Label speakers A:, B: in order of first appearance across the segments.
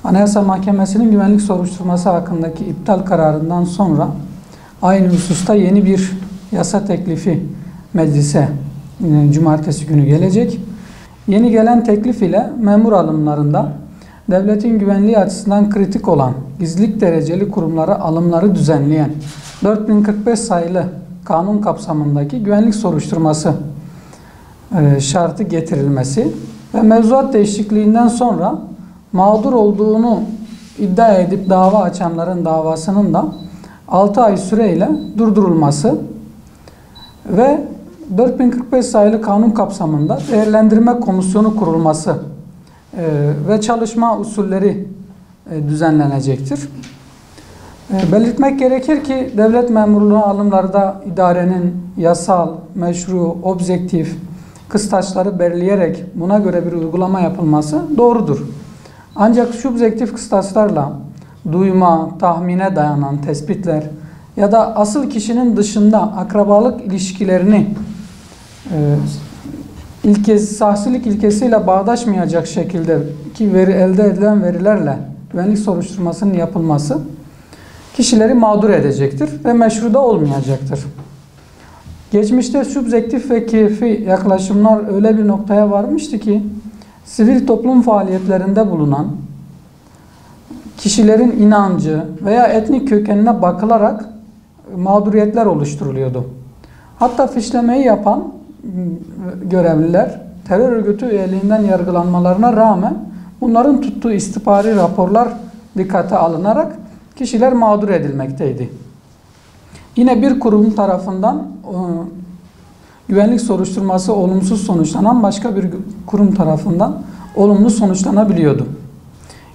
A: Anayasa Mahkemesi'nin güvenlik soruşturması hakkındaki iptal kararından sonra aynı hususta yeni bir yasa teklifi meclise cumartesi günü gelecek. Yeni gelen teklif ile memur alımlarında devletin güvenliği açısından kritik olan gizlilik dereceli kurumlara alımları düzenleyen 4045 sayılı kanun kapsamındaki güvenlik soruşturması şartı getirilmesi ve mevzuat değişikliğinden sonra mağdur olduğunu iddia edip dava açanların davasının da 6 ay süreyle durdurulması ve 4045 sayılı kanun kapsamında değerlendirme komisyonu kurulması ve çalışma usulleri düzenlenecektir. Belirtmek gerekir ki devlet memurluğu alımlarda idarenin yasal, meşru, objektif kıstaçları belirleyerek buna göre bir uygulama yapılması doğrudur. Ancak subjektif kıstaslarla duyma, tahmine dayanan tespitler ya da asıl kişinin dışında akrabalık ilişkilerini şahsilik ilkesiyle bağdaşmayacak şekilde ki elde edilen verilerle güvenlik soruşturmasının yapılması kişileri mağdur edecektir ve meşru da olmayacaktır. Geçmişte subjektif ve keyfi yaklaşımlar öyle bir noktaya varmıştı ki sivil toplum faaliyetlerinde bulunan kişilerin inancı veya etnik kökenine bakılarak mağduriyetler oluşturuluyordu. Hatta fişlemeyi yapan görevliler terör örgütü üyeliğinden yargılanmalarına rağmen bunların tuttuğu istihbari raporlar dikkate alınarak kişiler mağdur edilmekteydi. Yine bir kurum tarafından güvenlik soruşturması olumsuz sonuçlanan başka bir kurum tarafından olumlu sonuçlanabiliyordu.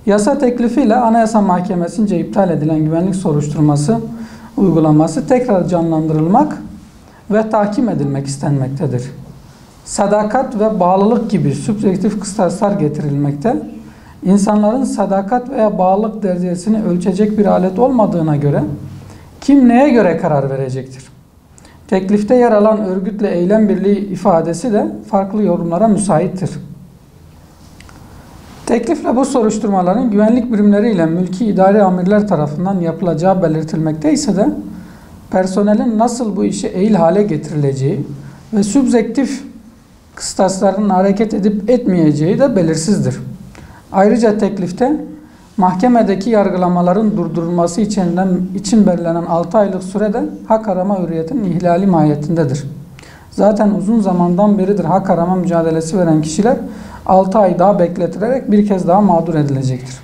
A: Yasa teklifiyle Anayasa Mahkemesi'nce iptal edilen güvenlik soruşturması uygulaması tekrar canlandırılmak ve tahkim edilmek istenmektedir. Sadakat ve bağlılık gibi subjektif kıstaslar getirilmekte. İnsanların sadakat veya bağlılık derecesini ölçecek bir alet olmadığına göre kim neye göre karar verecektir? Teklifte yer alan örgütle eylem birliği ifadesi de farklı yorumlara müsaittir. Teklifle bu soruşturmaların güvenlik birimleriyle mülki idari amirler tarafından yapılacağı belirtilmekte ise de personelin nasıl bu işe ehil hale getirileceği ve subjektif kıstasların hareket edip etmeyeceği de belirsizdir. Ayrıca teklifte mahkemedeki yargılamaların durdurulması için belirlenen 6 aylık sürede hak arama hürriyetinin ihlali mahiyetindedir. Zaten uzun zamandan beridir hak arama mücadelesi veren kişiler 6 ay daha bekletilerek bir kez daha mağdur edilecektir.